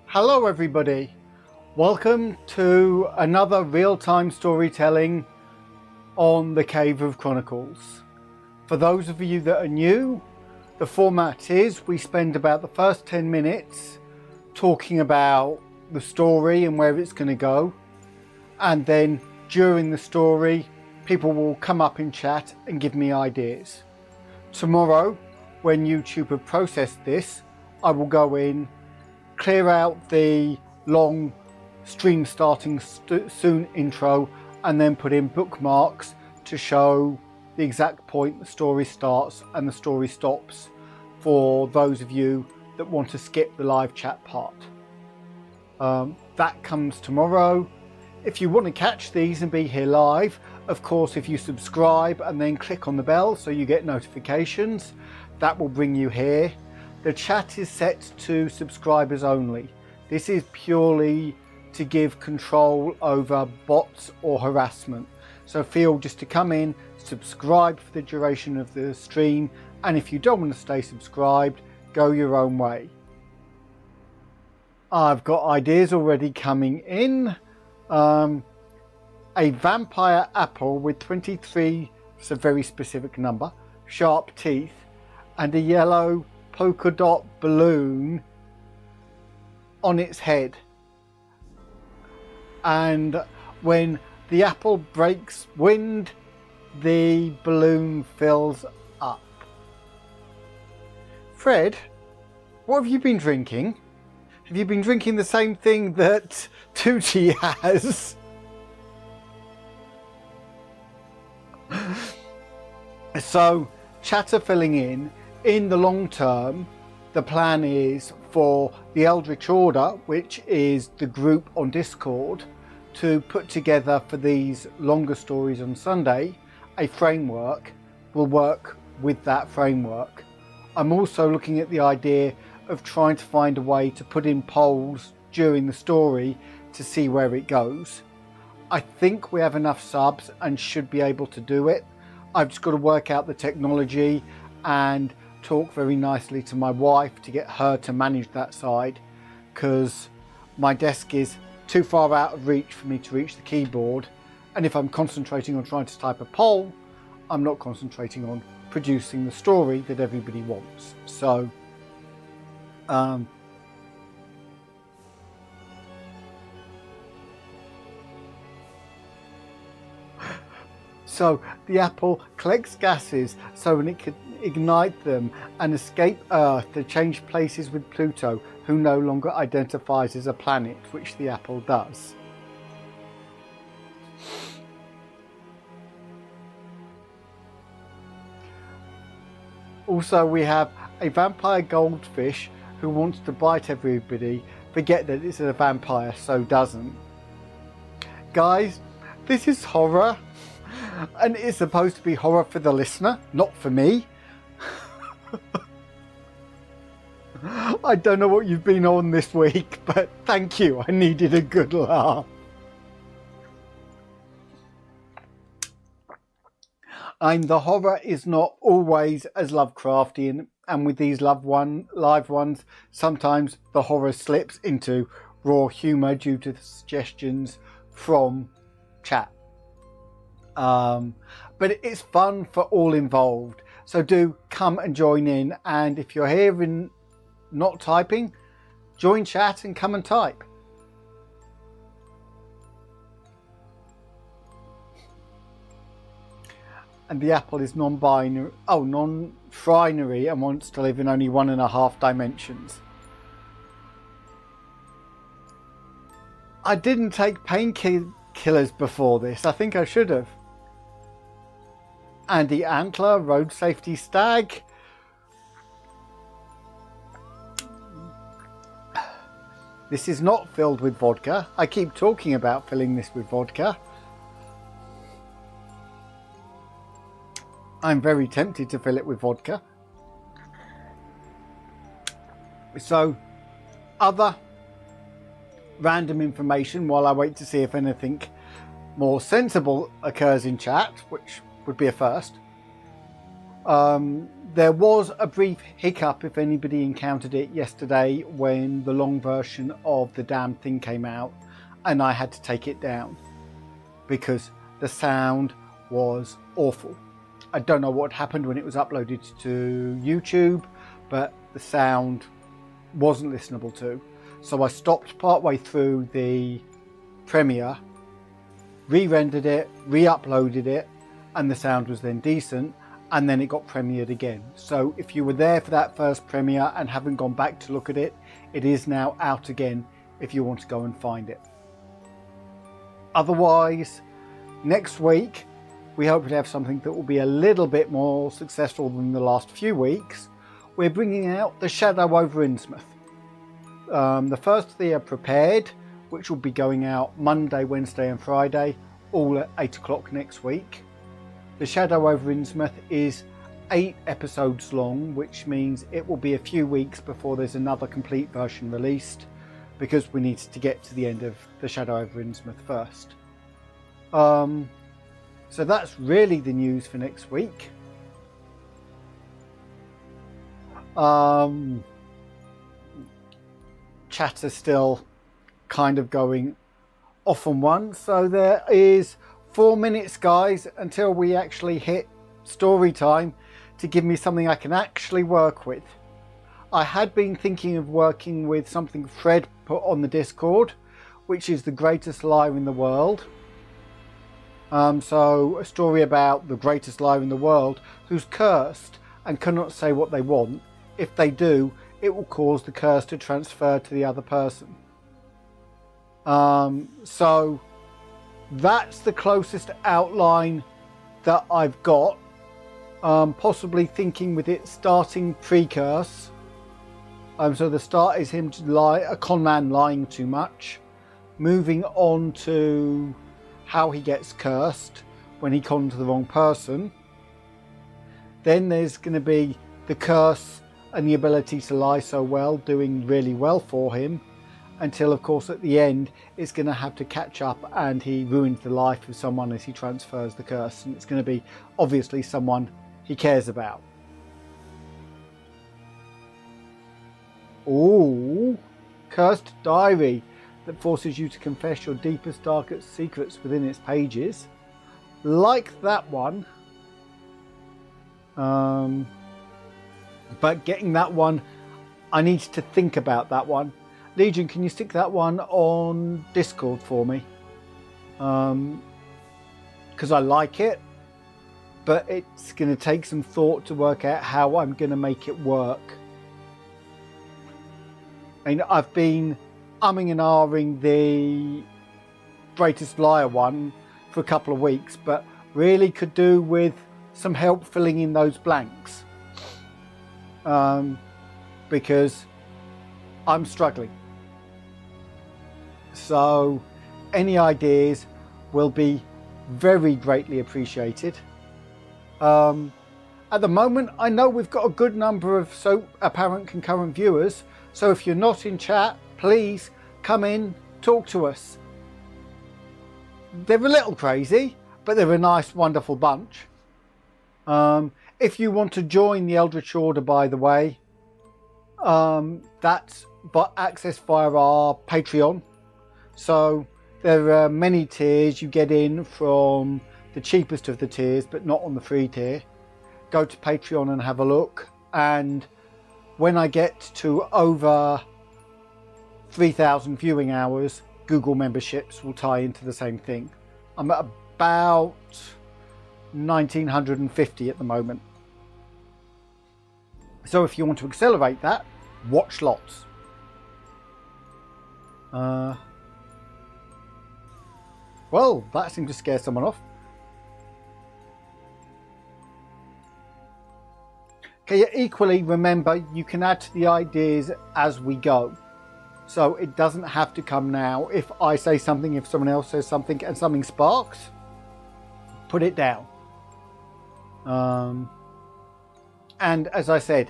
Hello everybody, welcome to another real-time storytelling on the Cave of Chronicles. For those of you that are new, the format is we spend about the first 10 minutes talking about the story and where it's going to go, and then during the story people will come up in chat and give me ideas. Tomorrow, when YouTube have processed this, I will go in, clear out the long stream starting soon intro, and then put in bookmarks to show the exact point the story starts and the story stops for those of you that want to skip the live chat part. That comes tomorrow. If you want to catch these and be here live, of course, if you subscribe and then click on the bell so you get notifications, that will bring you here. The chat is set to subscribers only. This is purely to give control over bots or harassment. So feel just to come in, subscribe for the duration of the stream, and if you don't want to stay subscribed, go your own way. I've got ideas already coming in. A vampire apple with 23, it's a very specific number, sharp teeth, and a yellow polka dot balloon on its head, and when the apple breaks wind, the balloon fills up. Fred, what have you been drinking? Have you been drinking the same thing that Tucci has? So, chatter filling in the long term, the plan is for the Eldritch Order, which is the group on Discord, to put together for these longer stories on Sunday a framework. We'll work with that framework. I'm also looking at the idea of trying to find a way to put in polls during the story to see where it goes. I think we have enough subs and should be able to do it. I've just got to work out the technology and talk very nicely to my wife to get her to manage that side, because my desk is too far out of reach for me to reach the keyboard, and if I'm concentrating on trying to type a poll, I'm not concentrating on producing the story that everybody wants. So So the apple collects gases so when it can ignite them and escape Earth to change places with Pluto, who no longer identifies as a planet, which the apple does. Also, we have a vampire goldfish who wants to bite everybody, forget that it's a vampire, so doesn't. Guys, this is horror. And it's supposed to be horror for the listener, not for me. I don't know what you've been on this week, but thank you. I needed a good laugh. And the horror is not always as Lovecraftian, and with these live ones, sometimes the horror slips into raw humour due to the suggestions from chat. But it's fun for all involved, so do come and join in, and if you're here and not typing, join chat and come and type. And the apple is non-binary, non-trinary, and wants to live in only 1.5 dimensions. I didn't take painkillers before this. I think I should have. Andy Antler, road safety stag. This is not filled with vodka. I keep talking about filling this with vodka. I'm very tempted to fill it with vodka. So, other random information while I wait to see if anything more sensible occurs in chat, which would be a first. There was a brief hiccup, if anybody encountered it yesterday, when the long version of the damn thing came out and I had to take it down because the sound was awful. I don't know what happened when it was uploaded to YouTube, but the sound wasn't listenable to. So I stopped partway through the premiere, re-rendered it, re-uploaded it, and the sound was then decent, and then it got premiered again. So if you were there for that first premiere and haven't gone back to look at it, it is now out again if you want to go and find it. Otherwise, next week we hope to have something that will be a little bit more successful than the last few weeks. We're bringing out The Shadow over Innsmouth. The first three are prepared, which will be going out Monday, Wednesday and Friday, all at 8 o'clock next week. The Shadow over Innsmouth is 8 episodes long, which means it will be a few weeks before there's another complete version released, because we need to get to the end of The Shadow over Innsmouth first. So that's really the news for next week. Chat is still kind of going off on one, so there is 4 minutes, guys, until we actually hit story time to give me something I can actually work with. I had been thinking of working with something Fred put on the Discord, which is The Greatest Liar in the World. So a story about the greatest liar in the world who's cursed and cannot say what they want. If they do, it will cause the curse to transfer to the other person. So that's the closest outline that I've got. Possibly thinking with it starting pre-curse. So the start is him to lie, a con man lying too much. Moving on to how he gets cursed when he cons the wrong person. Then there's going to be the curse and the ability to lie so well, doing really well for him, until of course at the end it's going to have to catch up and he ruins the life of someone as he transfers the curse, and it's going to be obviously someone he cares about. Ooh, cursed diary that forces you to confess your deepest, darkest secrets within its pages. Like that one. But getting that one, I need to think about that one. Legion, can you stick that one on Discord for me? Because I like it, but it's going to take some thought to work out how I'm going to make it work. And I've been umming and ahhing the Greatest Liar one for a couple of weeks, but really could do with some help filling in those blanks, because I'm struggling. So any ideas will be very greatly appreciated. At the moment, I know we've got a good number of apparent concurrent viewers, so if you're not in chat, please come in, talk to us. They're a little crazy, but they're a nice, wonderful bunch. If you want to join the Eldritch Order, by the way, that's access via our Patreon. So there are many tiers. You get in from the cheapest of the tiers, but not on the free tier. Go to Patreon and have a look. And when I get to over 3,000 viewing hours, Google memberships will tie into the same thing. I'm at about 1,950 at the moment. So if you want to accelerate that, watch lots. Well, that seemed to scare someone off. Okay, equally remember you can add to the ideas as we go. So it doesn't have to come now. If I say something, if someone else says something and something sparks, put it down. And as I said,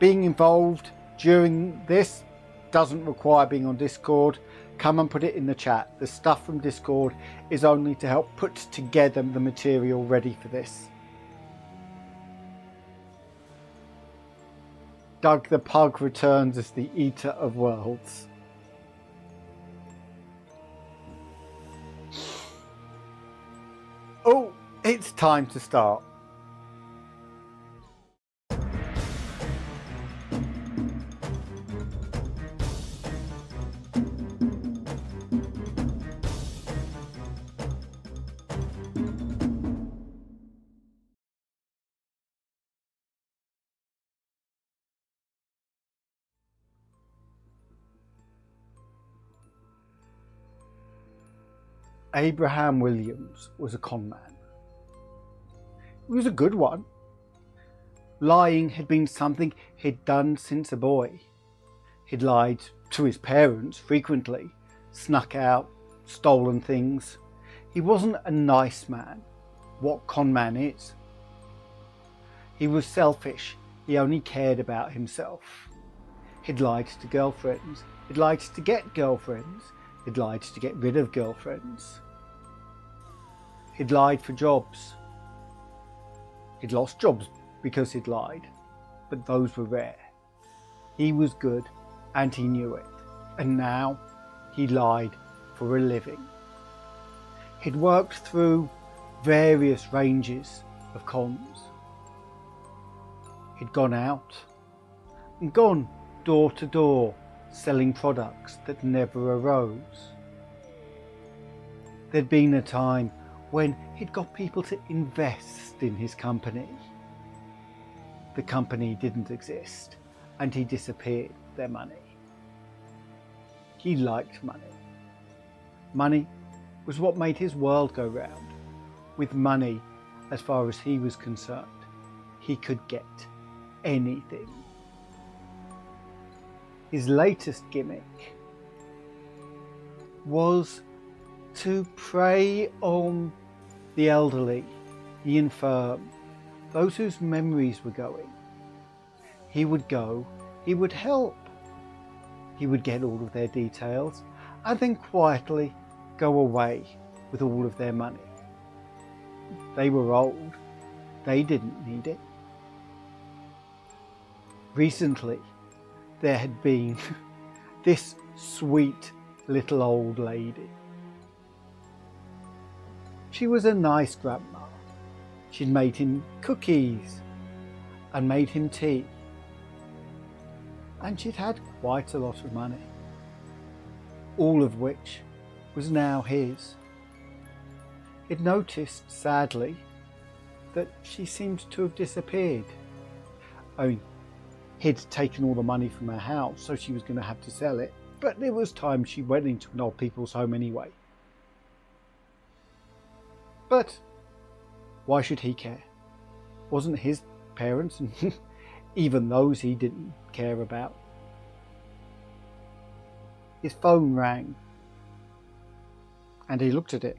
being involved during this doesn't require being on Discord. Come and put it in the chat. The stuff from Discord is only to help put together the material ready for this. Doug the Pug returns as the Eater of Worlds. Oh, it's time to start. Abraham Williams was a con man. He was a good one. Lying had been something he'd done since a boy. He'd lied to his parents frequently, snuck out, stolen things. He wasn't a nice man, what con man is. He was selfish, he only cared about himself. He'd lied to girlfriends, he'd lied to get girlfriends, he'd lied to get rid of girlfriends. He'd lied for jobs. He'd lost jobs because he'd lied, but those were rare. He was good and he knew it, and now he lied for a living. He'd worked through various ranges of cons. He'd gone out and gone door to door selling products that never arose. There'd been a time when he'd got people to invest in his company. The company didn't exist and he disappeared their money. He liked money. Money was what made his world go round. With money, as far as he was concerned, he could get anything. His latest gimmick was to prey on the elderly, the infirm, those whose memories were going. He would go, he would help, he would get all of their details and then quietly go away with all of their money. They were old, they didn't need it. Recently, there had been this sweet little old lady. She was a nice grandma. She'd made him cookies and made him tea. And she'd had quite a lot of money, all of which was now his. He'd noticed, sadly, that she seemed to have disappeared. I mean, he'd taken all the money from her house, so she was going to have to sell it, but it was time she went into an old people's home anyway. But why should he care? Wasn't his parents, and even those he didn't care about. His phone rang, and he looked at it.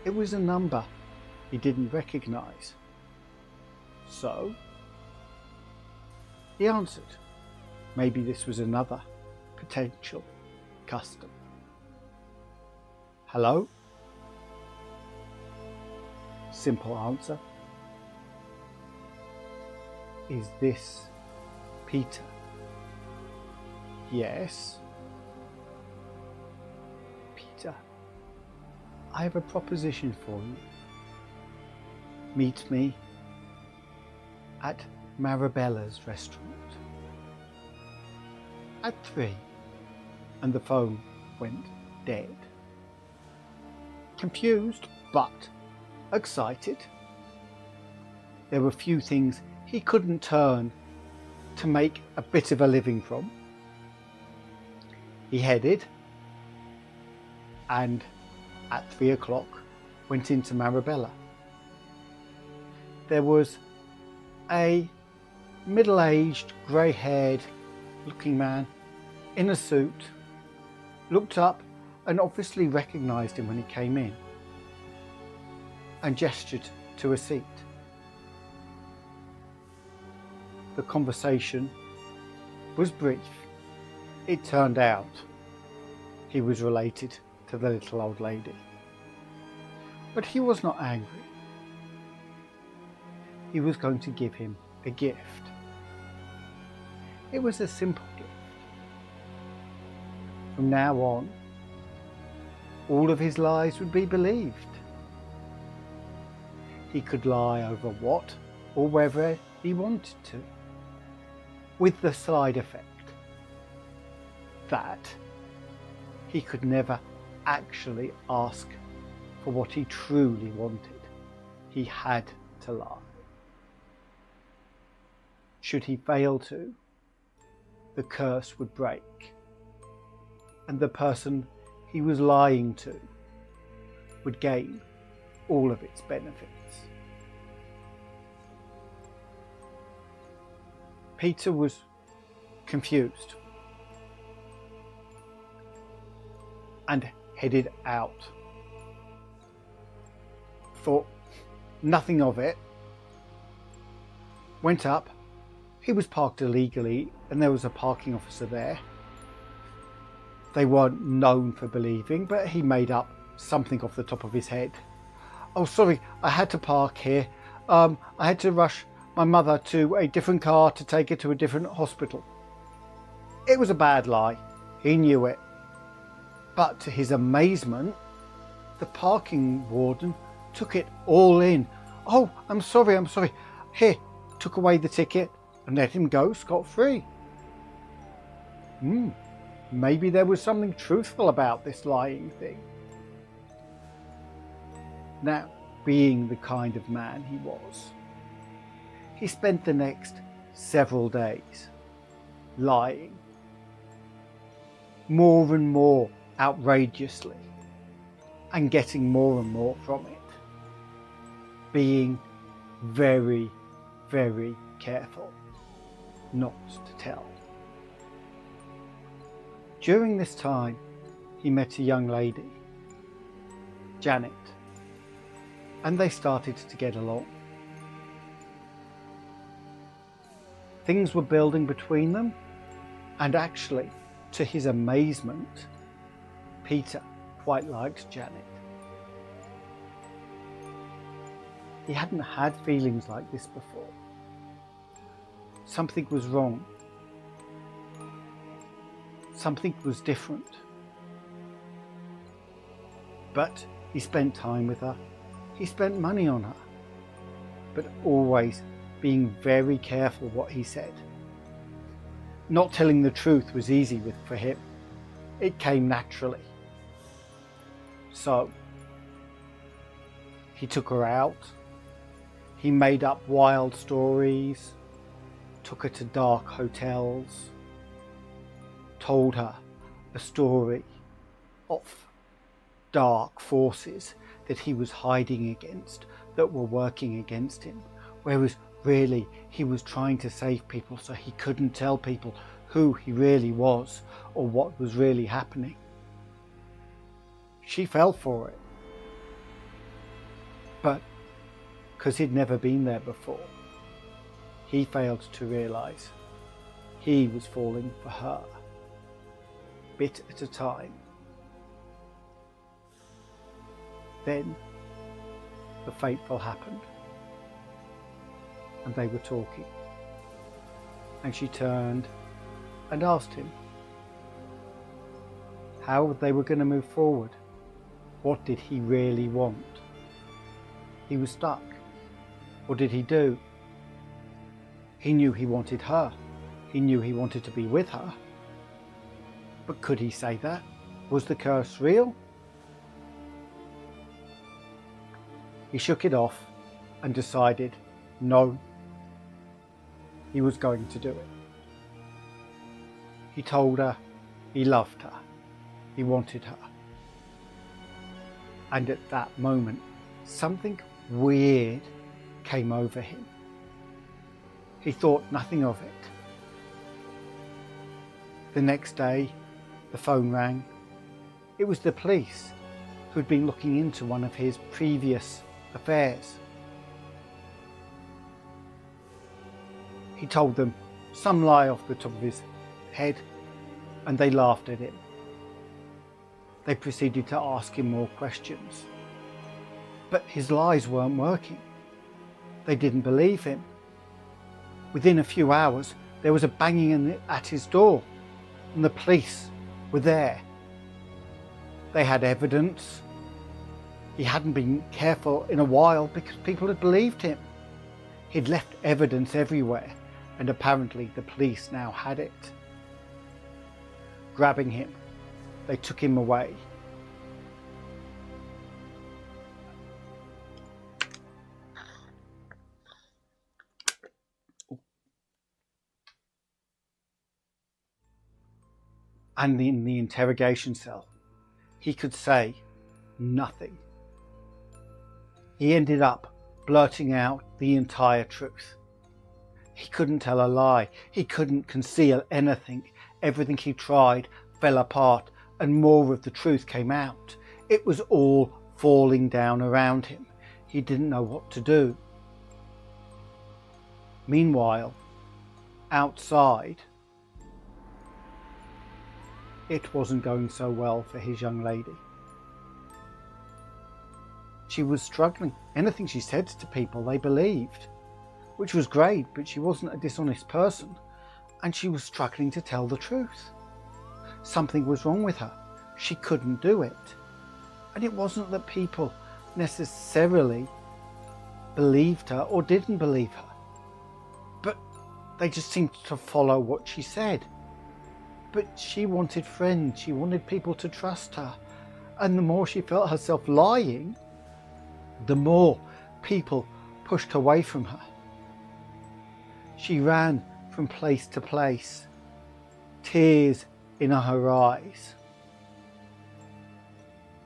It was a number he didn't recognise. So he answered. Maybe this was another potential customer. Hello? Simple answer. Is this Peter? Yes. Peter, I have a proposition for you. Meet me at Marabella's restaurant at 3. And the phone went dead. Confused, but excited. There were few things he couldn't turn to make a bit of a living from. He headed and at 3 o'clock went into Marabella. There was a middle-aged, grey-haired looking man in a suit, looked up and obviously recognised him when he came in and gestured to a seat. The conversation was brief. It turned out he was related to the little old lady. But he was not angry. He was going to give him a gift. It was a simple gift. From now on, all of his lies would be believed. He could lie over what or whether he wanted to, with the side effect that he could never actually ask for what he truly wanted. He had to lie. Should he fail to, the curse would break, and the person he was lying to would gain all of its benefits. Peter was confused and headed out. Thought nothing of it. Went up. He was parked illegally and there was a parking officer there. They weren't known for believing, but he made up something off the top of his head. Oh, sorry, I had to park here. I had to rush my mother to a different car to take her to a different hospital. It was a bad lie. He knew it. But to his amazement, the parking warden took it all in. Oh, I'm sorry. Here, took away the ticket and let him go scot-free. Maybe there was something truthful about this lying thing. Now, being the kind of man he was, he spent the next several days lying more and more outrageously and getting more and more from it, being very, very careful not to tell. During this time, he met a young lady, Janet, and they started to get along. Things were building between them, and actually, to his amazement, Peter quite liked Janet. He hadn't had feelings like this before. Something was wrong. Something was different. But he spent time with her. He spent money on her. But always being very careful what he said. Not telling the truth was easy for him. It came naturally. So, he took her out. He made up wild stories. Took her to dark hotels. Told her a story of dark forces that he was hiding against, that were working against him, whereas really he was trying to save people, so he couldn't tell people who he really was or what was really happening. She fell for it, but because he'd never been there before, he failed to realise he was falling for her, bit at a time. Then the fateful happened, and they were talking, and she turned and asked him how they were going to move forward. What did he really want? He was stuck. What did he do? He knew he wanted her. He knew he wanted to be with her. But could he say that? Was the curse real? He shook it off and decided no, he was going to do it. He told her he loved her. He wanted her. And at that moment, something weird came over him. He thought nothing of it. The next day, the phone rang. It was the police who'd been looking into one of his previous affairs. He told them some lie off the top of his head, and they laughed at him. They proceeded to ask him more questions. But his lies weren't working. They didn't believe him. Within a few hours, there was a banging at his door, and the police were there. They had evidence. He hadn't been careful in a while because people had believed him. He'd left evidence everywhere, and apparently the police now had it. Grabbing him, they took him away. And in the interrogation cell, he could say nothing. He ended up blurting out the entire truth. He couldn't tell a lie. He couldn't conceal anything. Everything he tried fell apart, and more of the truth came out. It was all falling down around him. He didn't know what to do. Meanwhile, outside, it wasn't going so well for his young lady. She was struggling. Anything she said to people, they believed, which was great, but she wasn't a dishonest person, and she was struggling to tell the truth. Something was wrong with her. She couldn't do it. And it wasn't that people necessarily believed her or didn't believe her, but they just seemed to follow what she said. But she wanted friends. She wanted people to trust her. And the more she felt herself lying, the more people pushed away from her. She ran from place to place, tears in her eyes,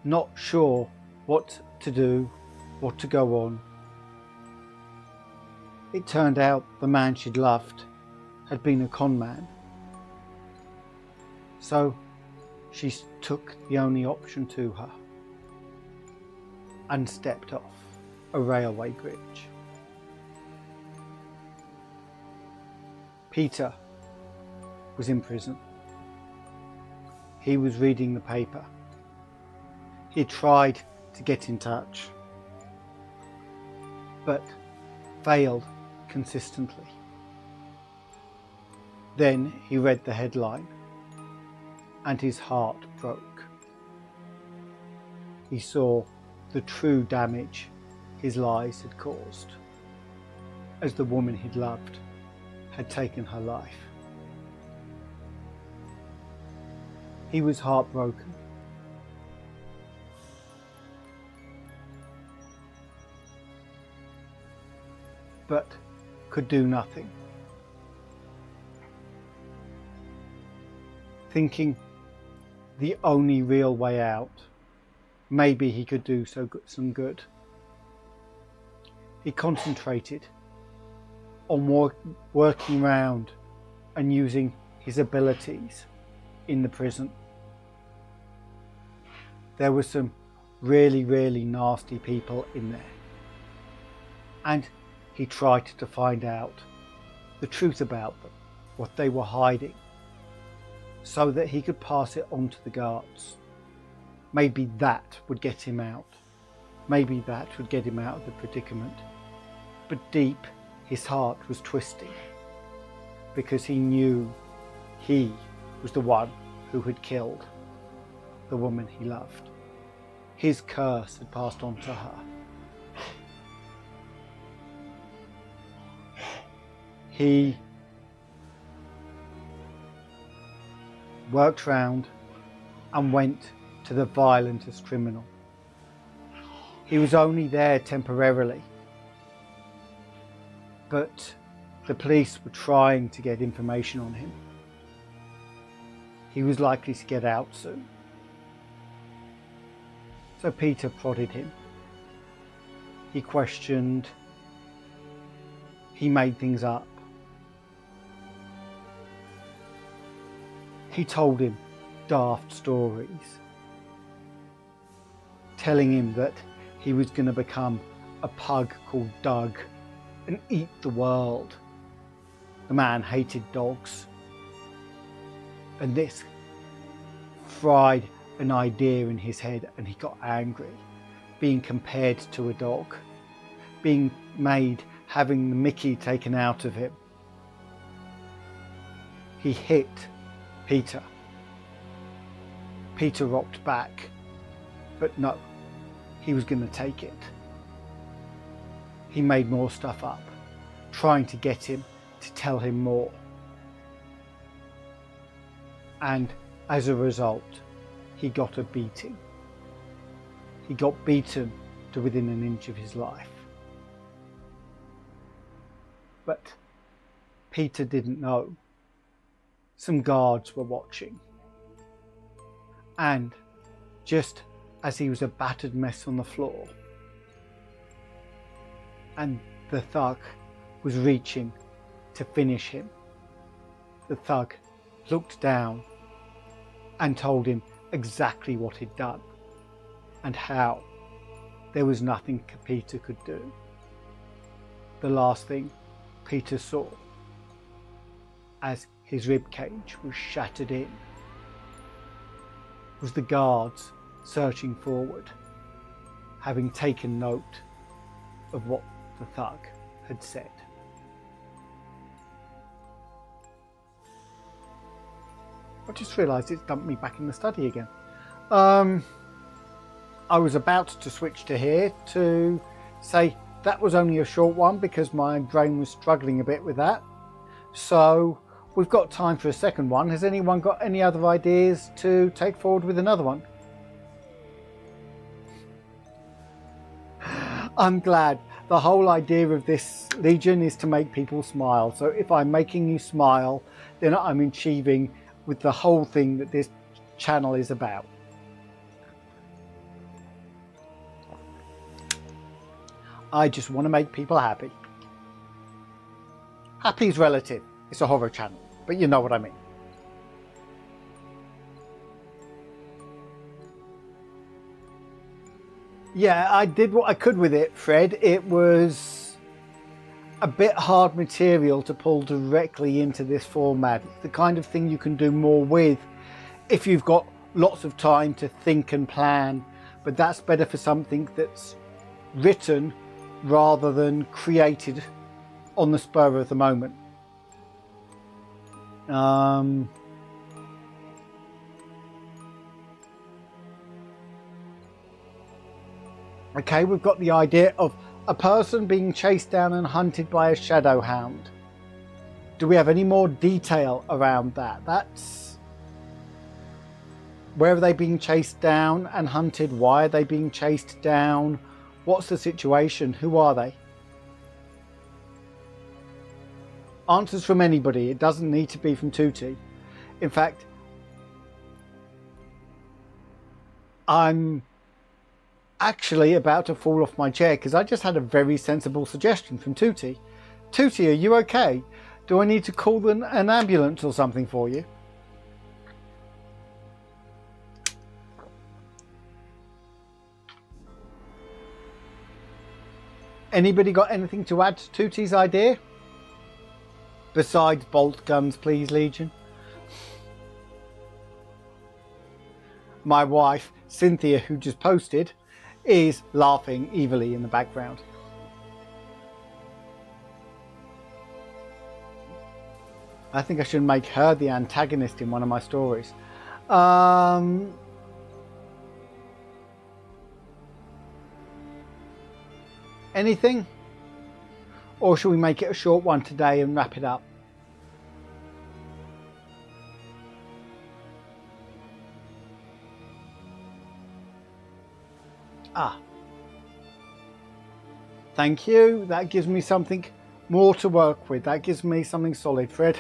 not sure what to do, what to go on. It turned out the man she'd loved had been a con man. So she took the only option to her and stepped off a railway bridge. Peter was in prison. He was reading the paper. He tried to get in touch, but failed consistently. Then he read the headline, and his heart broke. He saw the true damage his lies had caused, as the woman he'd loved had taken her life. He was heartbroken. But could do nothing. Thinking the only real way out, maybe he could do some good. He concentrated on working around and using his abilities in the prison. There were some really, really nasty people in there, and he tried to find out the truth about them, what they were hiding, so that he could pass it on to the guards. Maybe that would get him out. Maybe that would get him out of the predicament. But deep, his heart was twisting, because he knew he was the one who had killed the woman he loved. His curse had passed on to her. He worked round and went to the violentest criminal. He was only there temporarily, but the police were trying to get information on him. He was likely to get out soon. So Peter prodded him. He questioned. He made things up. He told him daft stories, telling him that he was going to become a pug called Doug and eat the world. The man hated dogs, and this fried an idea in his head, and he got angry, being compared to a dog, being made, having the Mickey taken out of him. he hit Peter. Peter rocked back, but no, he was going to take it. He made more stuff up, trying to get him to tell him more. And as a result, he got a beating. He got beaten to within an inch of his life. But Peter didn't know. Some guards were watching. And just as he was a battered mess on the floor, and the thug was reaching to finish him, the thug looked down and told him exactly what he'd done and how there was nothing Peter could do. The last thing Peter saw as his ribcage was shattered in was the guards searching forward, having taken note of what the thug had said. I just realised it's dumped me back in the study again. I was about to switch to here to say that was only a short one because my brain was struggling a bit with that. So we've got time for a second one. Has anyone got any other ideas to take forward with another one? I'm glad. The whole idea of this Legion is to make people smile. So if I'm making you smile, then I'm achieving with the whole thing that this channel is about. I just want to make people happy. Happy is relative. It's a horror channel, but you know what I mean. Yeah, I did what I could with it, Fred. It was a bit hard material to pull directly into this format. It's the kind of thing you can do more with if you've got lots of time to think and plan, but that's better for something that's written rather than created on the spur of the moment. Okay, we've got the idea of a person being chased down and hunted by a shadow hound. Do we have any more detail around that? That's... where are they being chased down and hunted? Why are they being chased down? What's the situation? Who are they? Answers from anybody. It doesn't need to be from Tutti. In fact, I'm actually about to fall off my chair because I just had a very sensible suggestion from Tutti. Tutti, are you okay? Do I need to call an ambulance or something for you? Anybody got anything to add to Tutti's idea? Besides bolt guns, please, Legion. My wife, Cynthia, who just posted, is laughing evilly in the background. I think I should make her the antagonist in one of my stories. Anything? Or shall we make it a short one today and wrap it up? Ah. Thank you. That gives me something more to work with. That gives me something solid, Fred.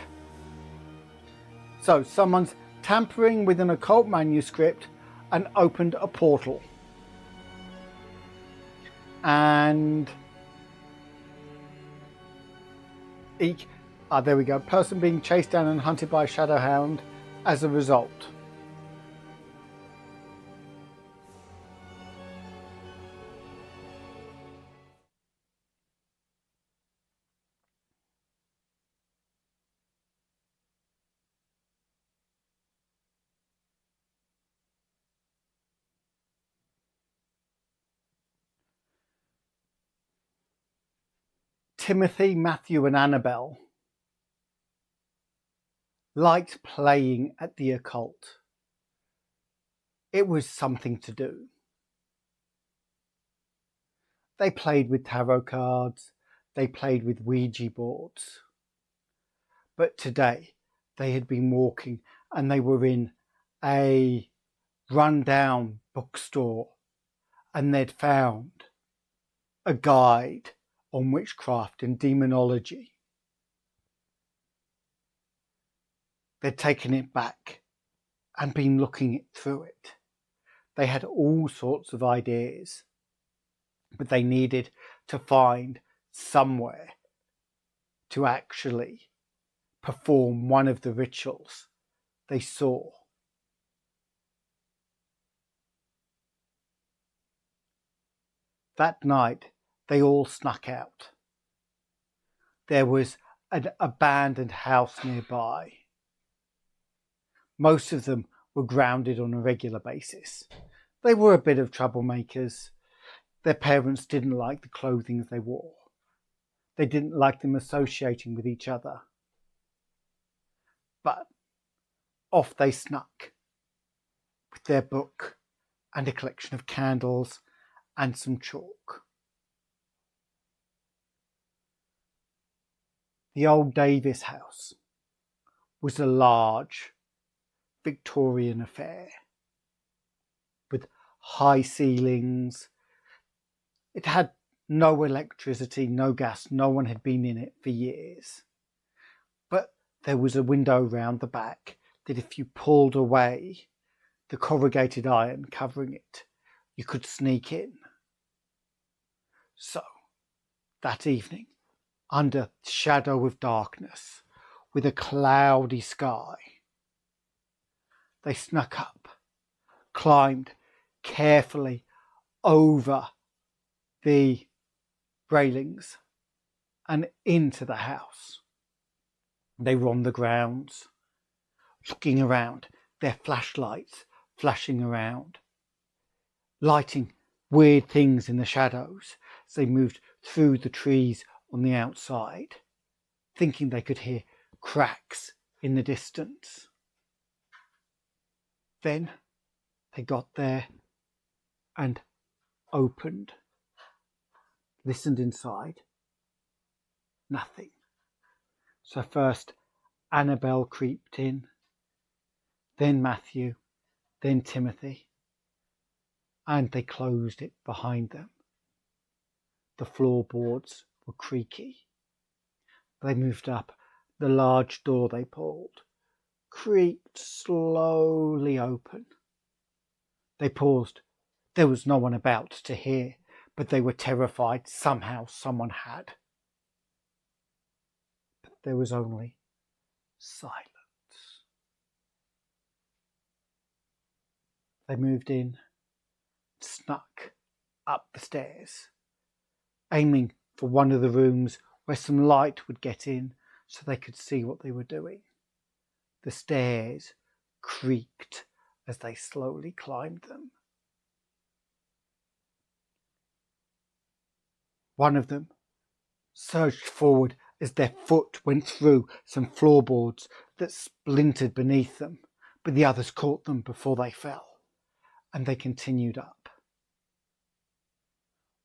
So, someone's tampering with an occult manuscript and opened a portal. And there we go. Person being chased down and hunted by a shadow hound as a result. Timothy, Matthew and Annabelle liked playing at the occult. It was something to do. They played with tarot cards, they played with Ouija boards. But today they had been walking and they were in a run-down bookstore and they'd found a guide on witchcraft and demonology. They'd taken it back and been looking through it. They had all sorts of ideas, but they needed to find somewhere to actually perform one of the rituals they saw. That night, they all snuck out. There was an abandoned house nearby. Most of them were grounded on a regular basis. They were a bit of troublemakers. Their parents didn't like the clothing they wore. They didn't like them associating with each other. But off they snuck with their book and a collection of candles and some chalk. The old Davis house was a large Victorian affair with high ceilings. It had no electricity, no gas. No one had been in it for years. But there was a window round the back that if you pulled away the corrugated iron covering it, you could sneak in. So, that evening, under the shadow of darkness, with a cloudy sky, they snuck up, climbed carefully over the railings and into the house. They were on the grounds, looking around, their flashlights flashing around, lighting weird things in the shadows as they moved through the trees on the outside, thinking they could hear cracks in the distance. Then they got there and opened, listened inside. Nothing. So first Annabelle creeped in, then Matthew, then Timothy, and they closed it behind them. The floorboards were creaky. They moved up. The large door they pulled creaked slowly open. They paused. There was no one about to hear, but they were terrified somehow someone had. But there was only silence. They moved in, snuck up the stairs, aiming for one of the rooms where some light would get in so they could see what they were doing. The stairs creaked as they slowly climbed them. One of them surged forward as their foot went through some floorboards that splintered beneath them, but the others caught them before they fell, and they continued up.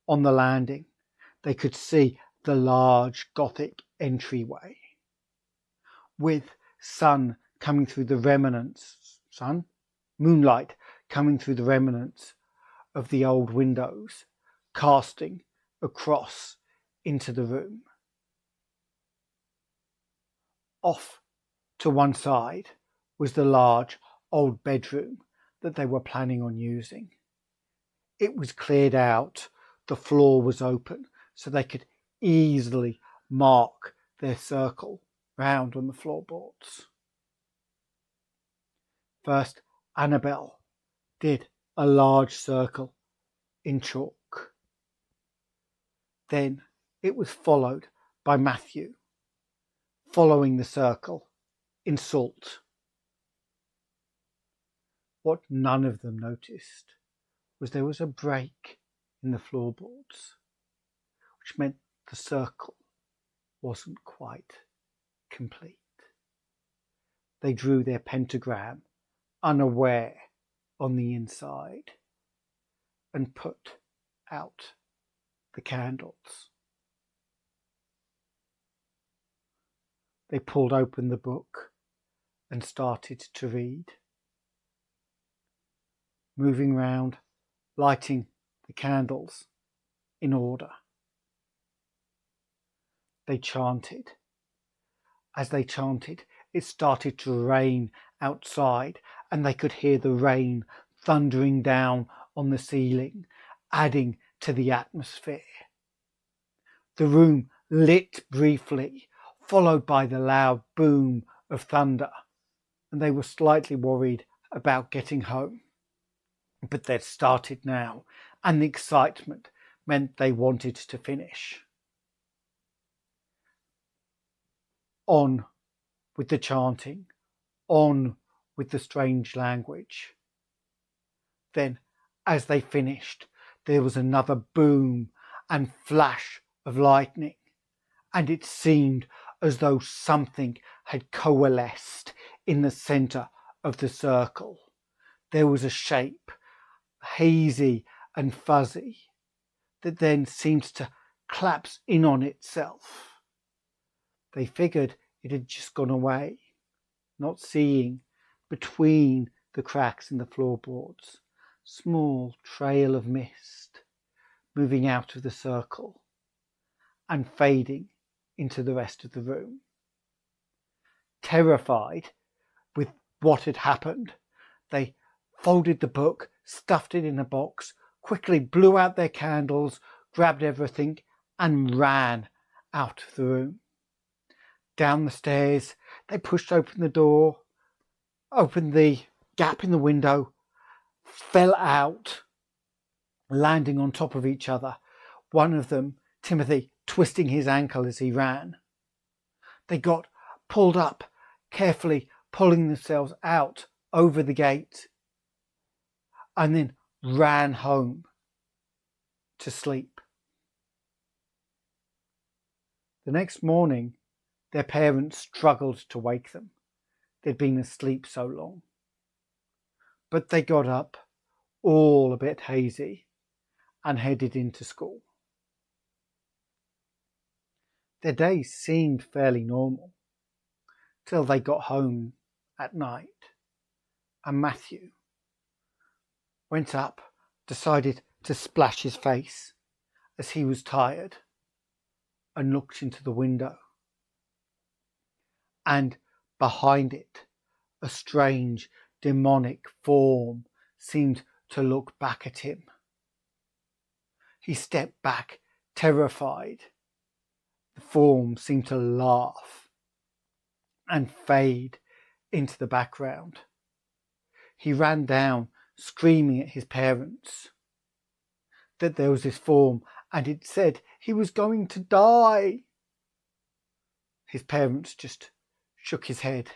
On the landing, they could see the large Gothic entryway, with moonlight coming through the remnants of the old windows, casting across into the room. Off to one side was the large old bedroom that they were planning on using. It was cleared out, the floor was open, so they could easily mark their circle round on the floorboards. First, Annabelle did a large circle in chalk. Then it was followed by Matthew, following the circle in salt. What none of them noticed was there was a break in the floorboards, which meant the circle wasn't quite complete. they drew their pentagram, unaware, on the inside, and put out the candles. They pulled open the book and started to read, moving round, lighting the candles in order. They chanted. As they chanted, it started to rain outside, and they could hear the rain thundering down on the ceiling, adding to the atmosphere. The room lit briefly, followed by the loud boom of thunder, and they were slightly worried about getting home. But they'd started now, and the excitement meant they wanted to finish. On with the chanting, on with the strange language. Then, as they finished, there was another boom and flash of lightning, and it seemed as though something had coalesced in the centre of the circle. There was a shape, hazy and fuzzy, that then seemed to collapse in on itself. They figured it had just gone away, not seeing, between the cracks in the floorboards, small trail of mist moving out of the circle and fading into the rest of the room. Terrified with what had happened, they folded the book, stuffed it in a box, quickly blew out their candles, grabbed everything and ran out of the room. Down the stairs, they pushed open the door, opened the gap in the window, fell out, landing on top of each other, one of them, Timothy, twisting his ankle as he ran. They got pulled up, carefully pulling themselves out over the gate, and then ran home to sleep. The next morning, their parents struggled to wake them. They'd been asleep so long. But they got up, all a bit hazy, and headed into school. Their days seemed fairly normal, till they got home at night, and Matthew went up, decided to splash his face as he was tired, and looked into the window. And behind it, a strange demonic form seemed to look back at him. He stepped back, terrified. The form seemed to laugh and fade into the background. He ran down, screaming at his parents that there was this form and it said he was going to die. His parents just shook his head.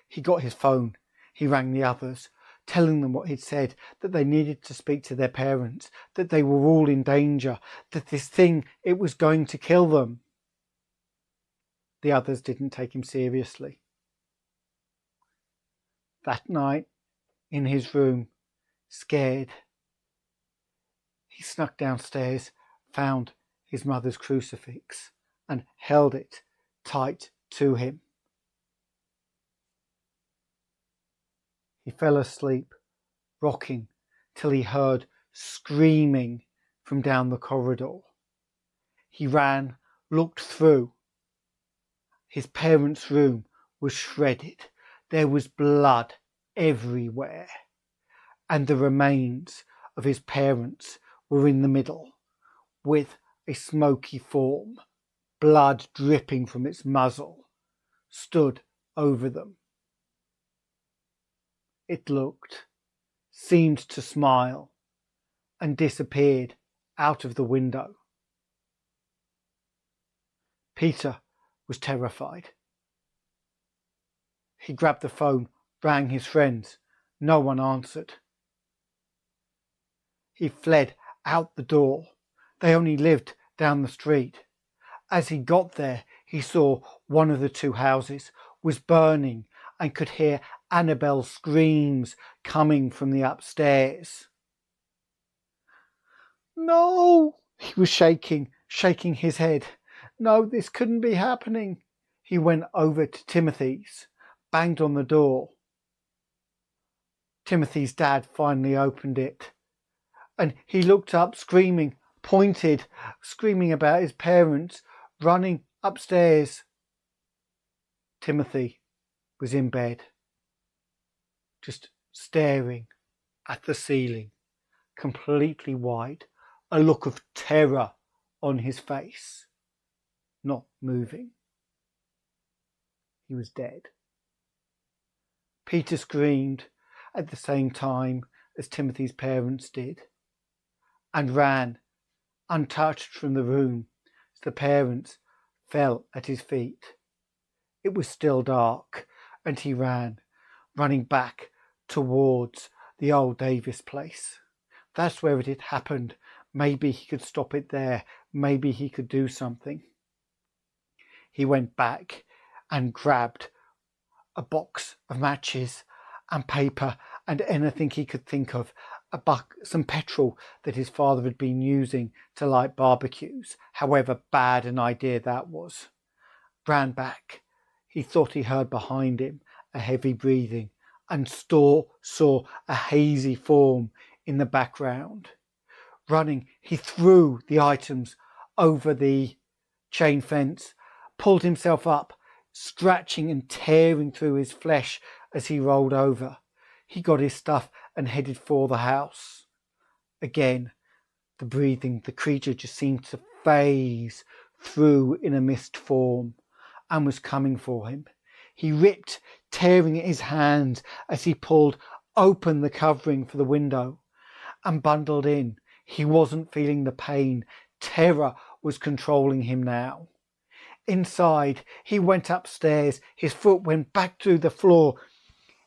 He got his phone. He rang the others, telling them what he'd said, that they needed to speak to their parents, that they were all in danger, that this thing, it was going to kill them. The others didn't take him seriously. That night, in his room, scared, he snuck downstairs, found his mother's crucifix, and held it tight to him. He fell asleep, rocking, till he heard screaming from down the corridor. He ran, looked through. His parents' room was shredded. There was blood everywhere, and the remains of his parents were in the middle, with a smoky form, blood dripping from its muzzle, stood over them. It looked, seemed to smile, and disappeared out of the window. Peter was terrified. He grabbed the phone, rang his friends. No one answered. He fled out the door. They only lived down the street. As he got there, he saw one of the two houses was burning and could hear Annabelle's screams coming from the upstairs. No! He was shaking his head. No, this couldn't be happening. He went over to Timothy's, banged on the door. Timothy's dad finally opened it, and he looked up screaming, pointed, screaming about his parents, running upstairs. Timothy was in bed, just staring at the ceiling, completely white, a look of terror on his face, not moving. He was dead. Peter screamed at the same time as Timothy's parents did, and ran, untouched, from the room as the parents fell at his feet. It was still dark, and he ran, running back towards the old Davis place. That's where it had happened. Maybe he could stop it there. Maybe he could do something. He went back and grabbed a box of matches and paper and anything he could think of, some petrol that his father had been using to light barbecues, however bad an idea that was. Ran back. He thought he heard behind him a heavy breathing and saw a hazy form in the background. Running, he threw the items over the chain fence, pulled himself up, scratching and tearing through his flesh as he rolled over. He got his stuff and headed for the house. Again, the breathing, the creature just seemed to phase through in a mist form and was coming for him. He ripped, tearing at his hands as he pulled open the covering for the window and bundled in. He wasn't feeling the pain. Terror was controlling him now. Inside, he went upstairs. His foot went back through the floor.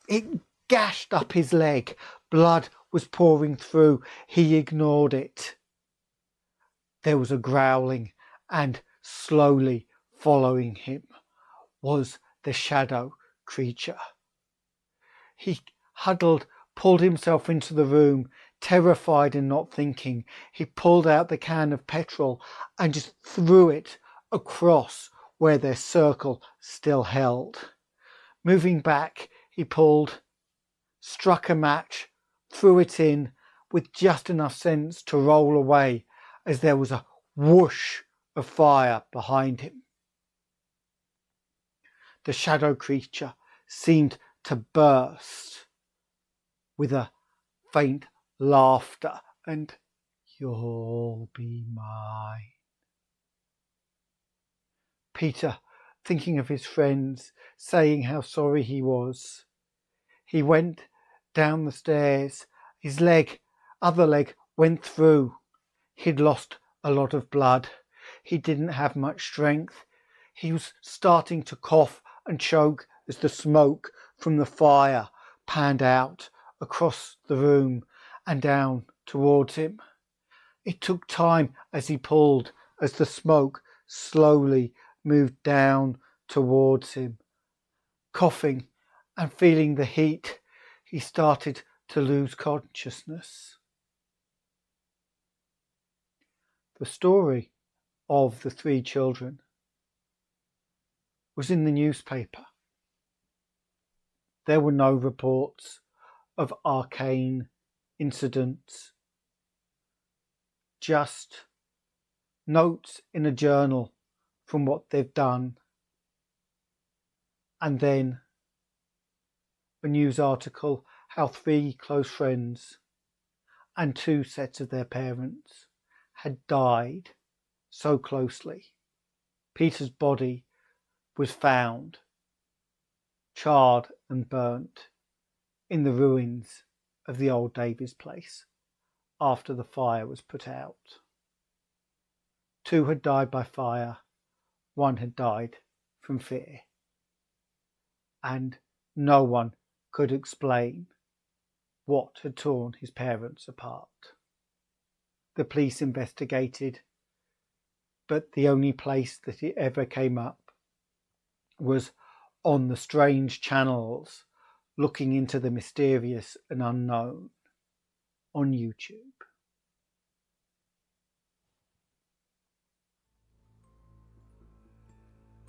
It gashed up his leg. Blood was pouring through. He ignored it. There was a growling, and slowly following him was the shadow creature. He huddled, pulled himself into the room, terrified and not thinking. He pulled out the can of petrol and just threw it across where their circle still held. Moving back, he struck a match, threw it in with just enough sense to roll away as there was a whoosh of fire behind him. The shadow creature seemed to burst with a faint laughter and "You'll be mine." Peter, thinking of his friends, saying how sorry he was. He went down the stairs. His other leg went through. He'd lost a lot of blood. He didn't have much strength. He was starting to cough and choke as the smoke from the fire panned out across the room and down towards him. It took time as the smoke slowly moved down towards him. Coughing and feeling the heat, he started to lose consciousness. The story of the 3 children was in the newspaper. There were no reports of arcane incidents, just notes in a journal from what they've done, and then a news article how 3 close friends and 2 sets of their parents had died so closely. Peter's body was found charred and burnt in the ruins of the old Davies place after the fire was put out. 2 had died by fire, 1 had died from fear, and no one could explain what had torn his parents apart. The police investigated, but the only place that it ever came up was on the strange channels, looking into the mysterious and unknown on YouTube.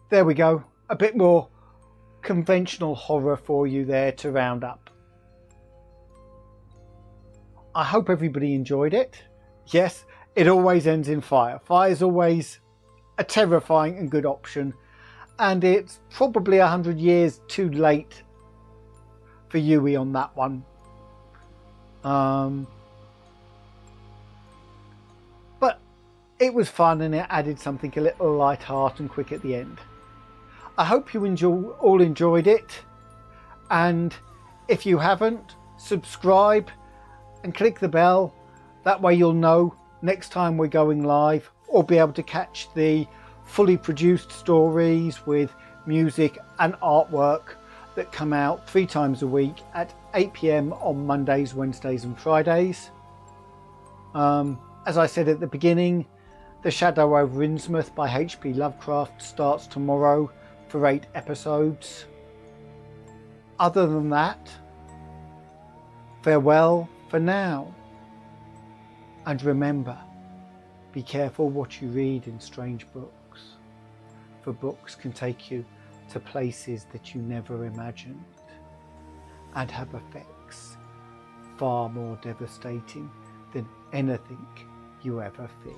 There we go, a bit more conventional horror for you there to round up. I hope everybody enjoyed it. Yes, it always ends in fire. Fire is always a terrifying and good option, and it's probably 100 years too late for Yui on that one. But it was fun, and it added something a little light-hearted and quick at the end. I hope you all enjoyed it, and if you haven't, subscribe and click the bell. That way you'll know next time we're going live, or be able to catch the fully produced stories with music and artwork that come out 3 times a week at 8 PM on Mondays, Wednesdays and Fridays. As I said at the beginning, The Shadow over Innsmouth by H.P. Lovecraft starts tomorrow for 8 episodes. Other than that, farewell for now. And remember, be careful what you read in strange books, for books can take you to places that you never imagined and have effects far more devastating than anything you ever feared.